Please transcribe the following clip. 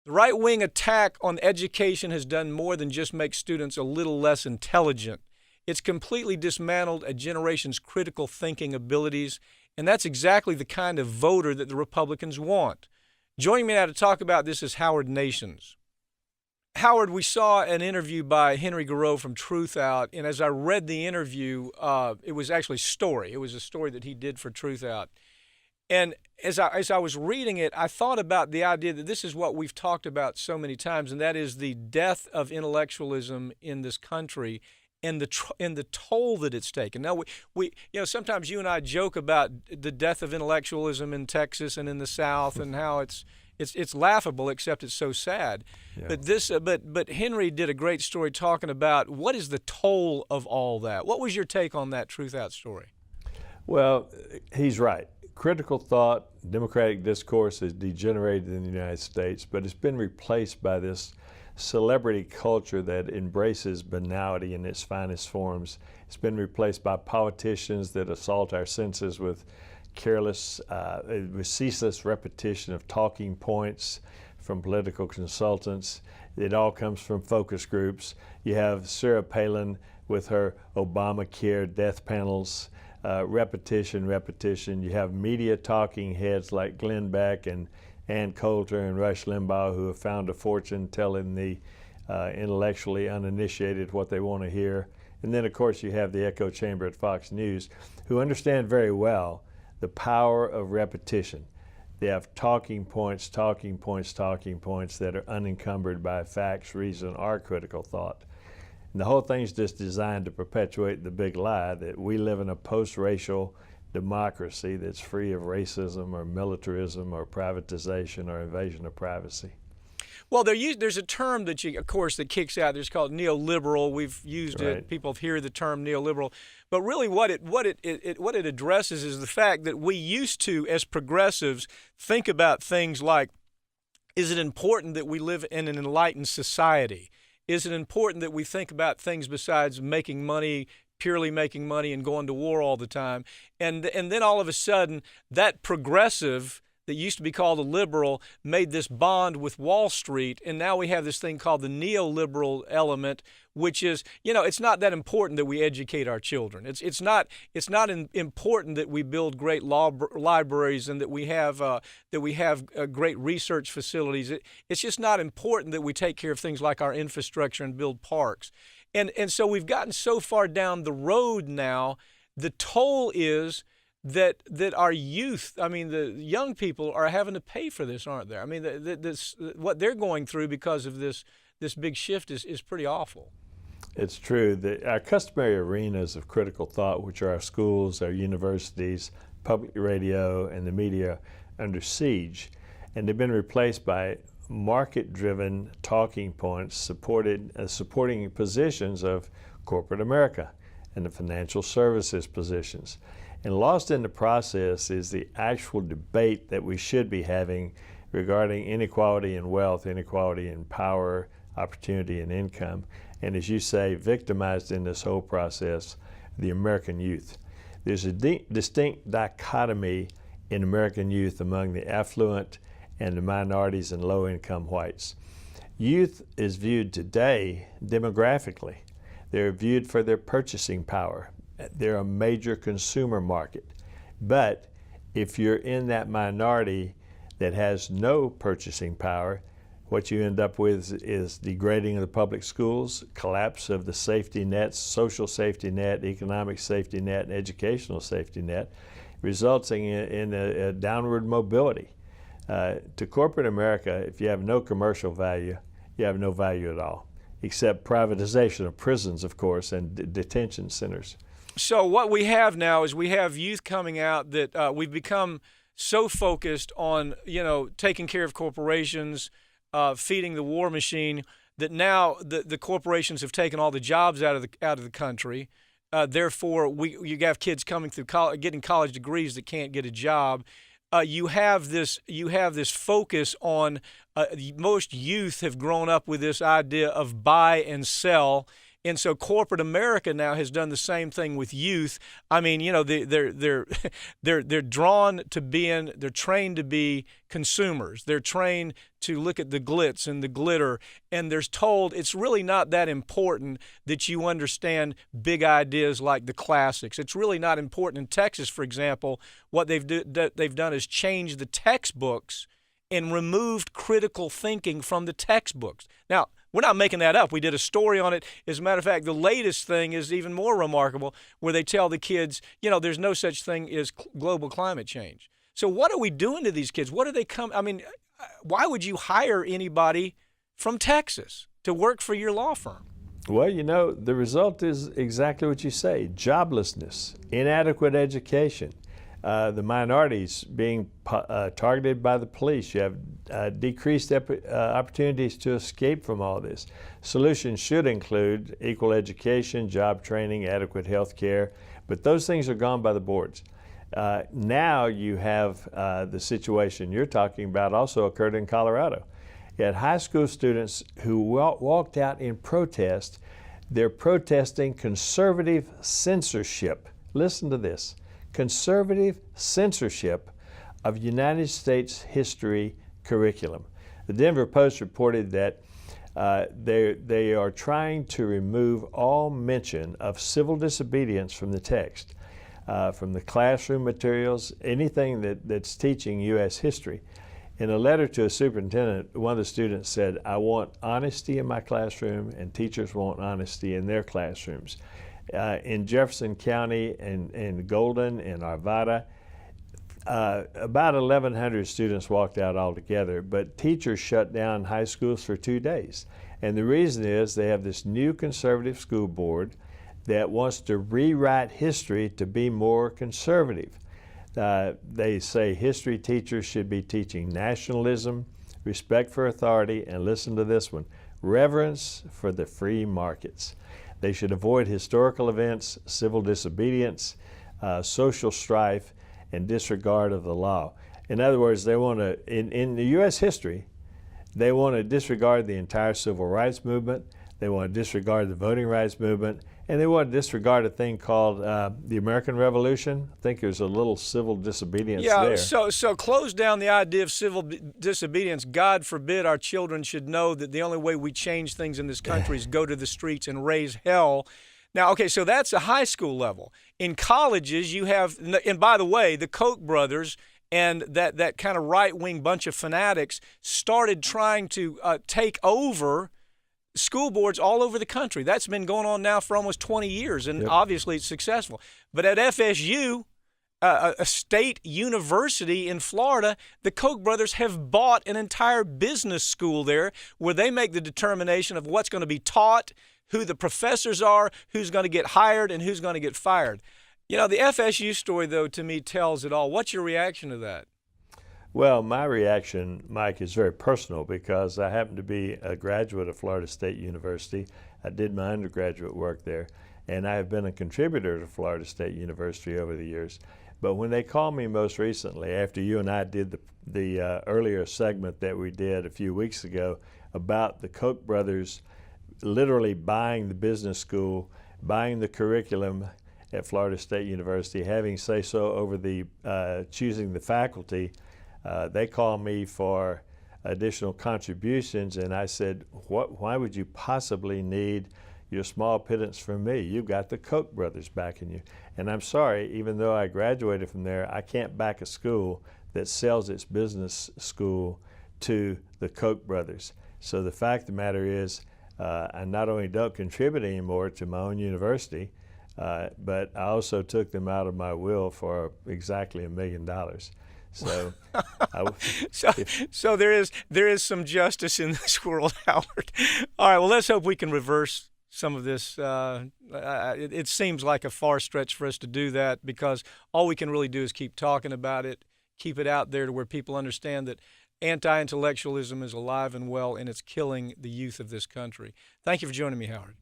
The right-wing attack on education has done more than just make students a little less intelligent. It's completely dismantled a generation's critical thinking abilities, and that's exactly the kind of voter that the Republicans want. Joining me now to talk about this is Howard Nations. Howard, we saw an interview by Henry Garreau from Truth Out, and as I read the interview, it was actually a story. It was a story that he did for Truth Out. And as I was reading it, I thought about the idea that this is what we've talked about so many times, and that is the death of intellectualism in this country and the toll that it's taken. Now, we sometimes you and I joke about the death of intellectualism in Texas and in the South and how it's laughable, except it's so sad. Yeah. But Henry did a great story talking about what is the toll of all that. What was your take on that Truth Out story? Well, he's right. Critical thought, democratic discourse has degenerated in the United States, but it's been replaced by this celebrity culture that embraces banality in its finest forms. It's been replaced by politicians that assault our senses with with ceaseless repetition of talking points from political consultants. It all comes from focus groups. You have Sarah Palin with her Obamacare death panels. Repetition. You have media talking heads like Glenn Beck and Ann Coulter and Rush Limbaugh, who have found a fortune telling the intellectually uninitiated what they want to hear. And then, of course, you have the echo chamber at Fox News, who understand very well the power of repetition. They have talking points that are unencumbered by facts, reason, or critical thought. And the whole thing's just designed to perpetuate the big lie that we live in a post-racial democracy that's free of racism or militarism or privatization or invasion of privacy. Well, there's a term that that kicks out. There's called neoliberal. We've used it. People hear the term neoliberal, but really, what it addresses is the fact that we used to, as progressives, think about things like: is it important that we live in an enlightened society? Is it important that we think about things besides making money, purely making money and going to war all the time? And then all of a sudden, that progressive that used to be called a liberal made this bond with Wall Street, and now we have this thing called the neoliberal element, which is, it's not that important that we educate our children. It's not important that we build great libraries and that we have great research facilities. It's just not important that we take care of things like our infrastructure and build parks. And so we've gotten so far down the road now. The toll is that our youth, the young people, are having to pay for this, aren't they? What they're going through because of this big shift is pretty awful. It's true that our customary arenas of critical thought, which are our schools, our universities, public radio, and the media, are under siege, and they've been replaced by market-driven talking points supporting positions of corporate America and the financial services positions. And lost in the process is the actual debate that we should be having regarding inequality in wealth, inequality in power, opportunity, and income. And as you say, victimized in this whole process, the American youth. There's a distinct dichotomy in American youth among the affluent and the minorities and low-income whites. Youth is viewed today demographically. They're viewed for their purchasing power. They're a major consumer market. But if you're in that minority that has no purchasing power, what you end up with is degrading of the public schools, collapse of the safety nets, social safety net, economic safety net, and educational safety net, resulting in a downward mobility. To corporate America, if you have no commercial value, you have no value at all, except privatization of prisons, of course, and detention centers. So what we have now is we have youth coming out that we've become so focused on, taking care of corporations, feeding the war machine, that now the corporations have taken all the jobs out of the country. Therefore, you have kids coming through getting college degrees that can't get a job. You have this focus on most youth have grown up with this idea of buy and sell. And so corporate America now has done the same thing with youth. I mean, you know, they're drawn to they're trained to be consumers. They're trained to look at the glitz and the glitter, and they're told it's really not that important that you understand big ideas like the classics. It's really not important. In Texas, for example, what they've done is change the textbooks and removed critical thinking from the textbooks. Now, we're not making that up. We did a story on it. As a matter of fact, the latest thing is even more remarkable, where they tell the kids, you know, there's no such thing as global climate change. So what are we doing to these kids? What are they I mean, why would you hire anybody from Texas to work for your law firm? Well, you know, the result is exactly what you say: joblessness, inadequate education, the minorities being targeted by the police. You have decreased opportunities to escape from all this. Solutions should include equal education, job training, adequate health care, but those things are gone by the boards. Now you have the situation you're talking about also occurred in Colorado. You had high school students who walked out in protest. They're protesting conservative censorship. Listen to this: conservative censorship of United States history curriculum. The Denver Post reported that they are trying to remove all mention of civil disobedience from the text, from the classroom materials, anything that's teaching U.S. history. In a letter to a superintendent, one of the students said, "I want honesty in my classroom, and teachers want honesty in their classrooms." In Jefferson County and Golden and Arvada, about 1,100 students walked out altogether, but teachers shut down high schools for 2 days. And the reason is they have this new conservative school board that wants to rewrite history to be more conservative. They say history teachers should be teaching nationalism, respect for authority, and listen to this one, reverence for the free markets. They should avoid historical events, civil disobedience, social strife, and disregard of the law. In other words, they want to, in the U.S. history, they want to disregard the entire civil rights movement, they want to disregard the voting rights movement, and they want to disregard a thing called the American Revolution. I think there's a little civil disobedience there. So close down the idea of civil disobedience. God forbid our children should know that the only way we change things in this country is go to the streets and raise hell. Now, okay, so that's a high school level. In colleges, you have, and by the way, the Koch brothers and that kind of right-wing bunch of fanatics started trying to take over school boards all over the country. That's been going on now for almost 20 years, and obviously it's successful. But at FSU, a state university in Florida, the Koch brothers have bought an entire business school there where they make the determination of what's going to be taught, who the professors are, who's going to get hired, and who's going to get fired. You know, the FSU story, though, to me tells it all. What's your reaction to that? Well, my reaction, Mike, is very personal because I happen to be a graduate of Florida State University. I did my undergraduate work there, and I have been a contributor to Florida State University over the years. But when they called me most recently, after you and I did the earlier segment that we did a few weeks ago about the Koch brothers literally buying the business school, buying the curriculum at Florida State University, having say-so over the choosing the faculty, they called me for additional contributions, and I said, why would you possibly need your small pittance from me? You've got the Koch brothers backing you. And I'm sorry, even though I graduated from there, I can't back a school that sells its business school to the Koch brothers. So the fact of the matter is, I not only don't contribute anymore to my own university, but I also took them out of my will for exactly $1 million. So, so there is some justice in this world, Howard. All right, well, let's hope we can reverse some of this. It seems like a far stretch for us to do that because all we can really do is keep talking about it, keep it out there to where people understand that anti-intellectualism is alive and well, and it's killing the youth of this country. Thank you for joining me, Howard.